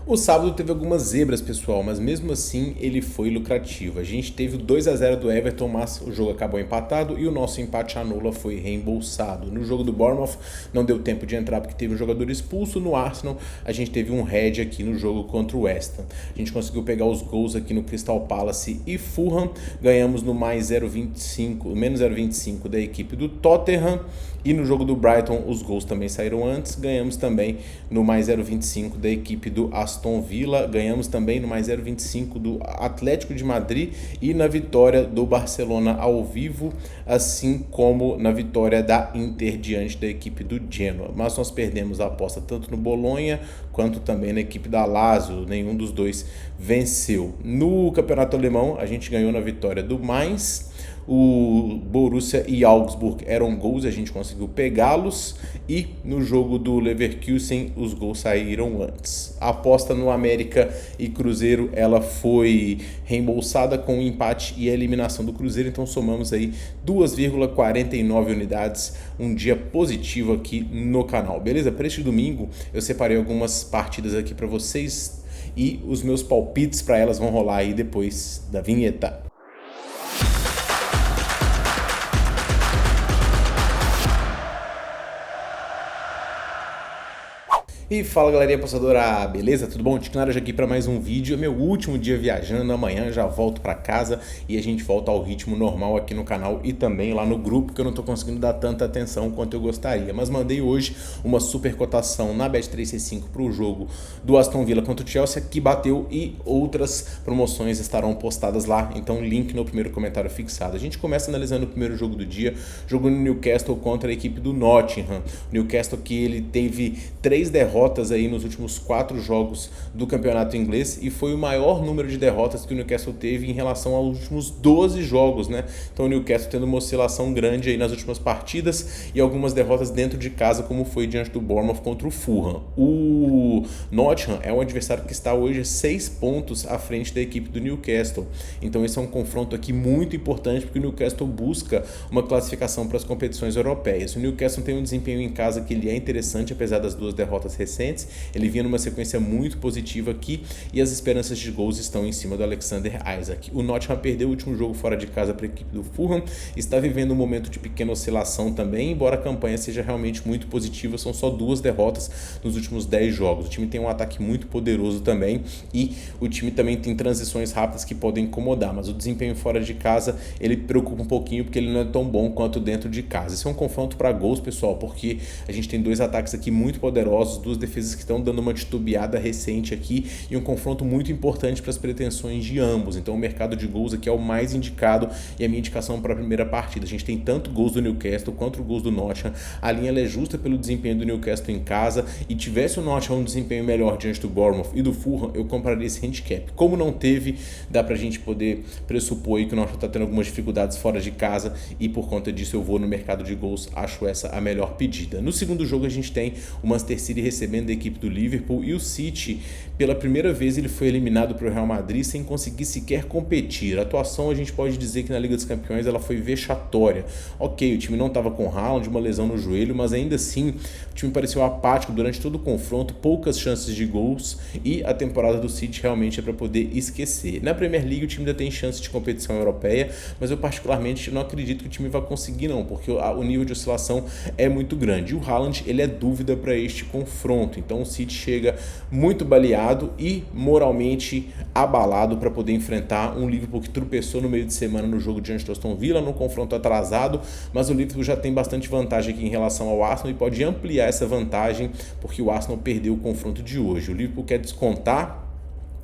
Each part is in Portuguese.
O sábado teve algumas zebras, pessoal, mas mesmo assim ele foi lucrativo. A gente teve o 2-0 do Everton, mas o jogo acabou empatado e o nosso empate anula foi reembolsado. No jogo do Bournemouth não deu tempo de entrar porque teve um jogador expulso. No Arsenal a gente teve um head aqui no jogo contra o West Ham. A gente conseguiu pegar os gols aqui no Crystal Palace e Fulham. Ganhamos no mais 0,25, menos 0,25 da equipe do Tottenham. E no jogo do Brighton os gols também saíram antes. Ganhamos também no mais 0,25 da equipe do Aston Villa. Ganhamos também no mais 0,25 do Atlético de Madrid e na vitória do Barcelona ao vivo, assim como na vitória da Inter diante da equipe do Genoa. Mas nós perdemos a aposta tanto no Bolonha quanto também na equipe da Lazio. Nenhum dos dois venceu. No campeonato alemão a gente ganhou na vitória do Mainz. O Borussia e Augsburg eram gols, a gente conseguiu pegá-los, e no jogo do Leverkusen os gols saíram antes. A aposta no América e Cruzeiro ela foi reembolsada com o empate e a eliminação do Cruzeiro, então somamos aí 2,49 unidades, um dia positivo aqui no canal, beleza? Para este domingo eu separei algumas partidas aqui para vocês e os meus palpites para elas vão rolar aí depois da vinheta. E fala galerinha passadora, beleza? Tudo bom? Tiquinara já aqui para mais um vídeo. É meu último dia viajando, amanhã já volto para casa e a gente volta ao ritmo normal aqui no canal e também lá no grupo, que eu não tô conseguindo dar tanta atenção quanto eu gostaria. Mas mandei hoje uma super cotação na Bet365 para o jogo do Aston Villa contra o Chelsea, que bateu, e outras promoções estarão postadas lá, então link no primeiro comentário fixado. A gente começa analisando o primeiro jogo do dia, jogo no Newcastle contra a equipe do Nottingham. O Newcastle que ele teve 3 derrotas aí nos últimos 4 jogos do campeonato inglês e foi o maior número de derrotas que o Newcastle teve em relação aos últimos 12 jogos, né? Então o Newcastle tendo uma oscilação grande aí nas últimas partidas e algumas derrotas dentro de casa, como foi diante do Bournemouth contra o Fulham. O Nottingham é um adversário que está hoje 6 pontos à frente da equipe do Newcastle. Então esse é um confronto aqui muito importante, porque o Newcastle busca uma classificação para as competições europeias. O Newcastle tem um desempenho em casa que ele é interessante, apesar das 2 derrotas recentes. Ele vinha numa sequência muito positiva aqui e as esperanças de gols estão em cima do Alexander Isak. O Nottingham perdeu o último jogo fora de casa para a equipe do Fulham, está vivendo um momento de pequena oscilação também, embora a campanha seja realmente muito positiva. São só 2 derrotas nos últimos 10 jogos. O time tem um ataque muito poderoso também e o time também tem transições rápidas que podem incomodar, mas o desempenho fora de casa ele preocupa um pouquinho, porque ele não é tão bom quanto dentro de casa. Esse é um confronto para gols, pessoal, porque a gente tem 2 ataques aqui muito poderosos, 2 defesas que estão dando uma titubeada recente aqui e um confronto muito importante para as pretensões de ambos. Então o mercado de gols aqui é o mais indicado e a minha indicação para a primeira partida. A gente tem tanto gols do Newcastle quanto gols do Nottingham. A linha é justa pelo desempenho do Newcastle em casa, e tivesse o Nottingham um desempenho melhor diante do Bournemouth e do Fulham, eu compraria esse handicap. Como não teve, dá pra gente poder pressupor aí que o Nottingham está tendo algumas dificuldades fora de casa e por conta disso eu vou no mercado de gols, acho essa a melhor pedida. No segundo jogo a gente tem o Manchester City recebendo da equipe do Liverpool, e o City pela primeira vez ele foi eliminado para o Real Madrid sem conseguir sequer competir. A atuação a gente pode dizer que na Liga dos Campeões ela foi vexatória. Ok, o time não estava com Haaland, uma lesão no joelho, mas ainda assim o time pareceu apático durante todo o confronto, poucas chances de gols, e a temporada do City realmente é para poder esquecer. Na Premier League o time ainda tem chance de competição europeia, mas eu particularmente não acredito que o time vai conseguir não, porque o nível de oscilação é muito grande. E o Haaland ele é dúvida para este confronto. Então o City chega muito baleado e moralmente abalado para poder enfrentar um Liverpool que tropeçou no meio de semana no jogo diante do Aston Villa, no confronto atrasado, mas o Liverpool já tem bastante vantagem aqui em relação ao Arsenal e pode ampliar essa vantagem, porque o Arsenal perdeu o confronto de hoje. O Liverpool quer descontar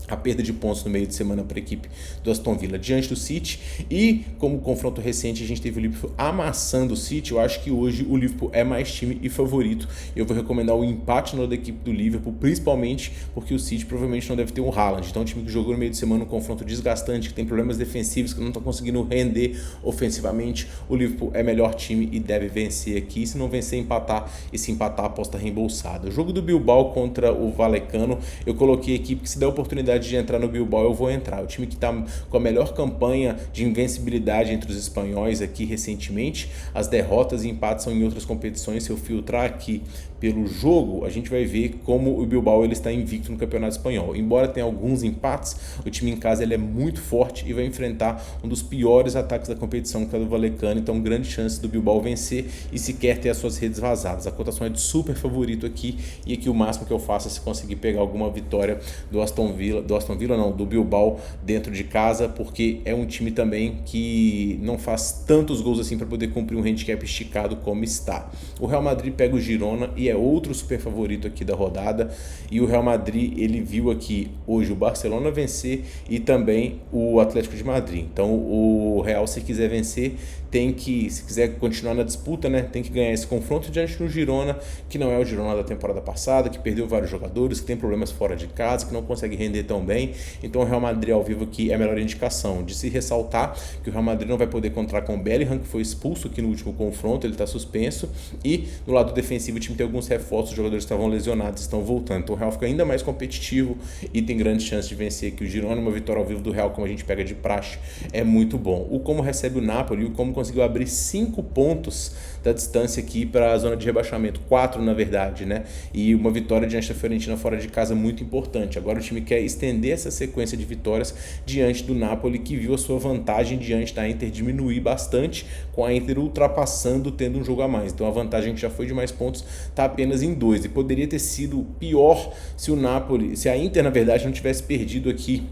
a perda de pontos no meio de semana para a equipe do Aston Villa diante do City, e como confronto recente a gente teve o Liverpool amassando o City, eu acho que hoje o Liverpool é mais time e favorito. Eu vou recomendar o empate da equipe do Liverpool, principalmente porque o City provavelmente não deve ter um Haaland, então é um time que jogou no meio de semana um confronto desgastante, que tem problemas defensivos, que não está conseguindo render ofensivamente. O Liverpool é melhor time e deve vencer aqui, se não vencer empatar, e se empatar aposta reembolsada. O jogo do Bilbao contra o Vallecano, eu coloquei a equipe que, se der oportunidade oportunidade de entrar no Bilbao, eu vou entrar. O time que está com a melhor campanha de invencibilidade entre os espanhóis aqui recentemente. As derrotas e empates são em outras competições. Se eu filtrar aqui pelo jogo, a gente vai ver como o Bilbao ele está invicto no Campeonato Espanhol. Embora tenha alguns empates, o time em casa ele é muito forte e vai enfrentar um dos piores ataques da competição, que é o do Vallecano. Então, grande chance do Bilbao vencer e sequer ter as suas redes vazadas. A cotação é de super favorito aqui, e aqui o máximo que eu faço é se conseguir pegar alguma vitória do Bilbao dentro de casa, porque é um time também que não faz tantos gols assim para poder cumprir um handicap esticado como está. O Real Madrid pega o Girona e é outro super favorito aqui da rodada, e o Real Madrid ele viu aqui hoje o Barcelona vencer e também o Atlético de Madrid. Então o Real, se quiser vencer, se quiser continuar na disputa, né, tem que ganhar esse confronto diante do Girona, que não é o Girona da temporada passada, que perdeu vários jogadores, que tem problemas fora de casa, que não consegue render tão bem. Então o Real Madrid ao vivo aqui é a melhor indicação. De se ressaltar que o Real Madrid não vai poder contar com o Bellingham, que foi expulso aqui no último confronto, ele está suspenso, e no lado defensivo o time tem alguns reforços, os jogadores estavam lesionados, estão voltando. Então o Real fica ainda mais competitivo e tem grande chance de vencer aqui o Girona. Uma vitória ao vivo do Real, como a gente pega de praxe, é muito bom. O como recebe o Napoli, o como conseguiu abrir 5 pontos da distância aqui para a zona de rebaixamento, 4 na verdade, né? E uma vitória diante da Fiorentina fora de casa muito importante. Agora o time quer estender essa sequência de vitórias diante do Napoli, que viu a sua vantagem diante da Inter diminuir bastante, com a Inter ultrapassando, tendo um jogo a mais. Então a vantagem que já foi de mais pontos está apenas em 2, e poderia ter sido pior se a Inter na verdade não tivesse perdido aqui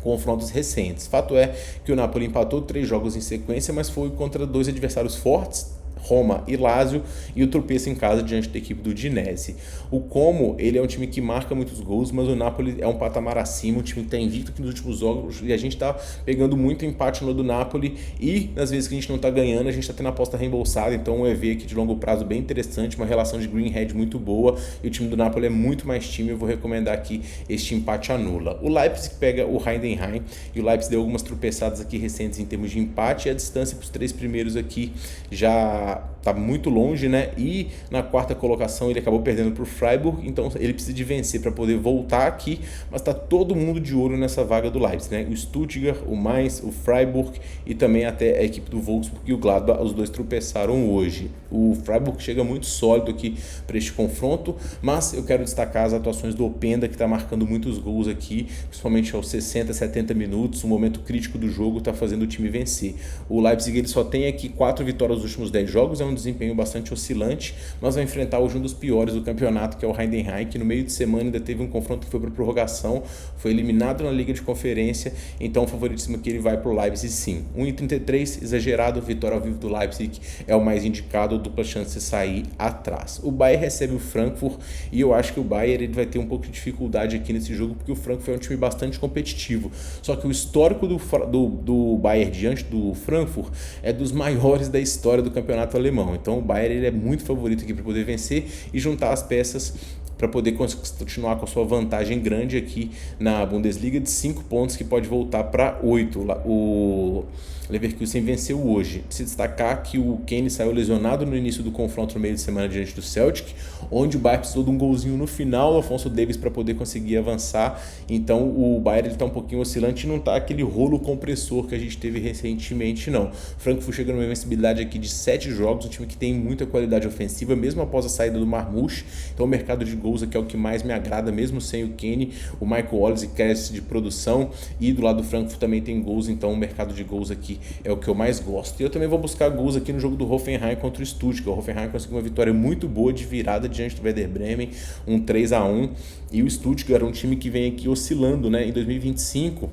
confrontos recentes. Fato é que o Napoli empatou 3 jogos em sequência, mas foi contra 2 adversários fortes, Roma e Lazio, e o tropeço em casa diante da equipe do Udinese. O Como, ele é um time que marca muitos gols, mas o Napoli é um patamar acima, um time que está invicto aqui nos últimos jogos, e a gente está pegando muito empate no do Napoli, e nas vezes que a gente não está ganhando, a gente está tendo a aposta reembolsada. Então um EV aqui de longo prazo bem interessante, uma relação de green head muito boa, e o time do Napoli é muito mais time. Eu vou recomendar aqui este empate anula. O Leipzig pega o Heidenheim, e o Leipzig deu algumas tropeçadas aqui recentes em termos de empate, e a distância para os 3 primeiros aqui já tá muito longe, né? E na 4ª colocação ele acabou perdendo para o Freiburg, então ele precisa de vencer para poder voltar aqui, mas tá todo mundo de olho nessa vaga do Leipzig, né? O Stuttgart, o Mainz, o Freiburg e também até a equipe do Wolfsburg e o Gladbach, os dois tropeçaram hoje. O Freiburg chega muito sólido aqui para este confronto, mas eu quero destacar as atuações do Openda, que está marcando muitos gols aqui, principalmente aos 60, 70 minutos, um momento crítico do jogo, está fazendo o time vencer. O Leipzig ele só tem aqui 4 vitórias nos últimos 10 jogos, é um desempenho bastante oscilante, mas vai enfrentar hoje um dos piores do campeonato, que é o Heidenheim, que no meio de semana ainda teve um confronto que foi para prorrogação, foi eliminado na Liga de Conferência, então o favoritíssimo que ele vai para o Leipzig sim. 1,33, exagerado, vitória ao vivo do Leipzig é o mais indicado, dupla chance de sair atrás. O Bayern recebe o Frankfurt, e eu acho que o Bayern ele vai ter um pouco de dificuldade aqui nesse jogo, porque o Frankfurt é um time bastante competitivo, só que o histórico do Bayern diante do Frankfurt é dos maiores da história do campeonato alemão. Então o Bayern ele é muito favorito aqui para poder vencer e juntar as peças para poder continuar com a sua vantagem grande aqui na Bundesliga de 5 pontos, que pode voltar para 8. O Leverkusen venceu hoje. Se destacar que o Kane saiu lesionado no início do confronto no meio de semana diante do Celtic, onde o Bayern precisou de um golzinho no final do Alphonso Davies para poder conseguir avançar. Então o Bayern está um pouquinho oscilante e não está aquele rolo compressor que a gente teve recentemente, não. Frankfurt chega numa invencibilidade aqui de 7 jogos, um time que tem muita qualidade ofensiva, mesmo após a saída do Marmouche. Então o mercado de gols aqui é o que mais me agrada, mesmo sem o Kane. O Michael Olise cresce de produção, e do lado do Frankfurt também tem gols, então o mercado de gols aqui é o que eu mais gosto. E eu também vou buscar gols aqui no jogo do Hoffenheim contra o Stuttgart. O Hoffenheim conseguiu uma vitória muito boa de virada diante do Werder Bremen, um 3-1, e o Stuttgart é um time que vem aqui oscilando, né? Em 2025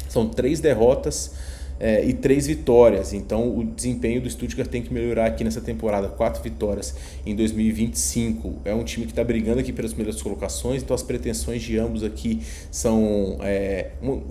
são 3 derrotas e 3 vitórias, então o desempenho do Stuttgart tem que melhorar aqui nessa temporada. 4 vitórias em 2025, é um time que está brigando aqui pelas primeiras colocações, então as pretensões de ambos aqui são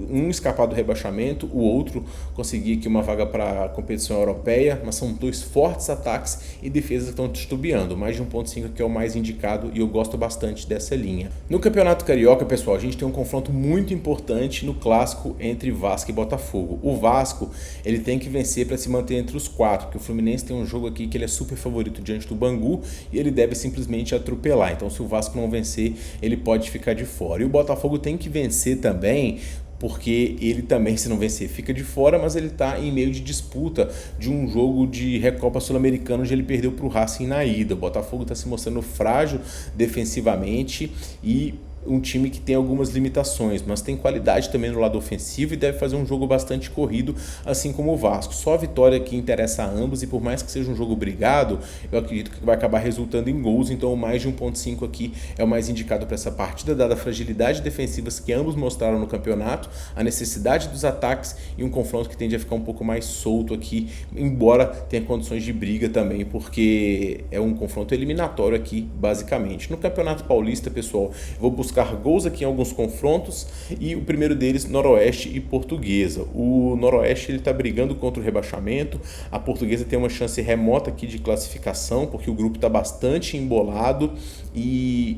um escapar do rebaixamento, o outro conseguir aqui uma vaga para a competição europeia, mas são 2 fortes ataques e defesas que estão titubeando. Mais de 1,5 que é o mais indicado, e eu gosto bastante dessa linha. No Campeonato Carioca, pessoal, a gente tem um confronto muito importante no clássico entre Vasco e Botafogo. O Vasco Vasco, ele tem que vencer para se manter entre os 4, porque o Fluminense tem um jogo aqui que ele é super favorito diante do Bangu e ele deve simplesmente atropelar. Então, se o Vasco não vencer, ele pode ficar de fora. E o Botafogo tem que vencer também, porque ele também, se não vencer, fica de fora, mas ele está em meio de disputa de um jogo de Recopa Sul-Americana onde ele perdeu para o Racing na ida. O Botafogo está se mostrando frágil defensivamente e um time que tem algumas limitações, mas tem qualidade também no lado ofensivo e deve fazer um jogo bastante corrido, assim como o Vasco. Só a vitória que interessa a ambos e por mais que seja um jogo brigado, eu acredito que vai acabar resultando em gols, então mais de 1.5 aqui é o mais indicado para essa partida, dada a fragilidade defensiva que ambos mostraram no campeonato, a necessidade dos ataques e um confronto que tende a ficar um pouco mais solto aqui, embora tenha condições de briga também, porque é um confronto eliminatório aqui, basicamente. No Campeonato Paulista, pessoal, eu vou buscar gols aqui em alguns confrontos e o primeiro deles, Noroeste e Portuguesa. O Noroeste ele está brigando contra o rebaixamento, a Portuguesa tem uma chance remota aqui de classificação, porque o grupo está bastante embolado e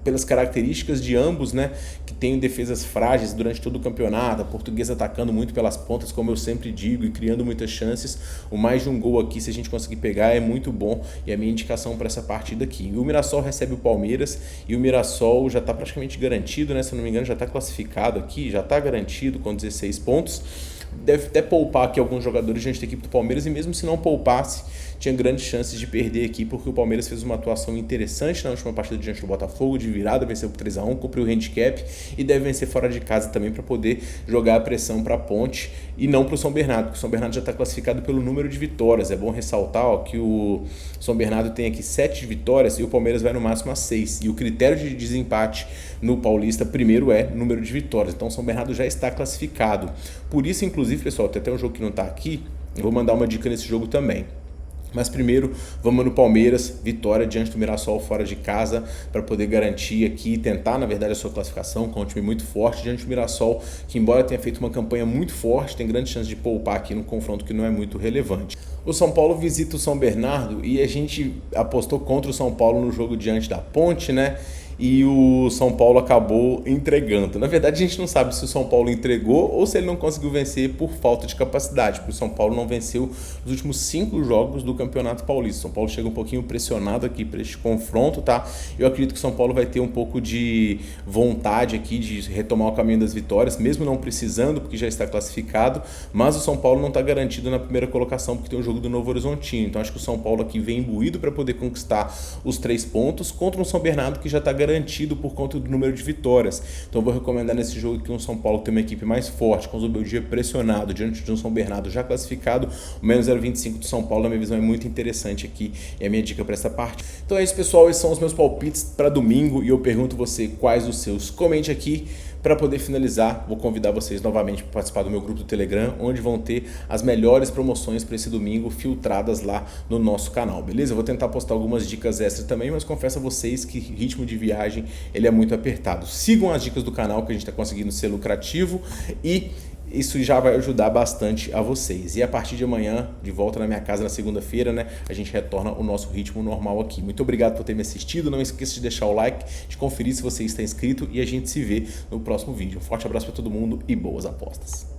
pelas características de ambos, né, que tem defesas frágeis durante todo o campeonato, a Portuguesa atacando muito pelas pontas, como eu sempre digo, e criando muitas chances, o mais de um gol aqui, se a gente conseguir pegar, é muito bom, e é a minha indicação para essa partida aqui. E o Mirassol recebe o Palmeiras, e o Mirassol já está praticamente garantido, né, se eu não me engano, já está classificado aqui, já está garantido com 16 pontos, deve até poupar aqui alguns jogadores diante da equipe do Palmeiras, e mesmo se não poupasse, tinha grandes chances de perder aqui, porque o Palmeiras fez uma atuação interessante na última partida diante do Botafogo, de virada, venceu por 3-1, cumpriu o handicap e deve vencer fora de casa também para poder jogar a pressão para a Ponte e não para o São Bernardo, porque o São Bernardo já está classificado pelo número de vitórias. É bom ressaltar que o São Bernardo tem aqui 7 vitórias e o Palmeiras vai no máximo a 6. E o critério de desempate no Paulista primeiro é número de vitórias. Então o São Bernardo já está classificado. Por isso, inclusive, pessoal, tem até um jogo que não está aqui, eu vou mandar uma dica nesse jogo também. Mas primeiro, vamos no Palmeiras, vitória diante do Mirassol fora de casa, para poder garantir aqui, tentar na verdade a sua classificação com um time muito forte diante do Mirassol, que embora tenha feito uma campanha muito forte, tem grande chance de poupar aqui no confronto que não é muito relevante. O São Paulo visita o São Bernardo e a gente apostou contra o São Paulo no jogo diante da Ponte, né? E o São Paulo acabou entregando. Na verdade, a gente não sabe se o São Paulo entregou ou se ele não conseguiu vencer por falta de capacidade, porque o São Paulo não venceu os últimos 5 jogos do Campeonato Paulista. O São Paulo chega um pouquinho pressionado aqui para este confronto, tá? Eu acredito que o São Paulo vai ter um pouco de vontade aqui de retomar o caminho das vitórias, mesmo não precisando, porque já está classificado, mas o São Paulo não está garantido na primeira colocação, porque tem o jogo do Novo Horizontino. Então acho que o São Paulo aqui vem imbuído para poder conquistar os 3 pontos contra um São Bernardo que já está garantido por conta do número de vitórias. Então eu vou recomendar nesse jogo que um São Paulo tem uma equipe mais forte, com o Zubeldia pressionado diante de um São Bernardo já classificado. O menos 0,25 do São Paulo, na minha visão, é muito interessante aqui e é a minha dica para essa parte. Então é isso, pessoal, esses são os meus palpites para domingo e eu pergunto você quais os seus. Comente aqui. Para poder finalizar, vou convidar vocês novamente para participar do meu grupo do Telegram, onde vão ter as melhores promoções para esse domingo filtradas lá no nosso canal, beleza? Eu vou tentar postar algumas dicas extras também, mas confesso a vocês que ritmo de viagem ele é muito apertado. Sigam as dicas do canal que a gente está conseguindo ser lucrativo e isso já vai ajudar bastante a vocês. E a partir de amanhã, de volta na minha casa na segunda-feira, né, a gente retorna o nosso ritmo normal aqui. Muito obrigado por ter me assistido. Não esqueça de deixar o like, de conferir se você está inscrito e a gente se vê no próximo vídeo. Um forte abraço para todo mundo e boas apostas.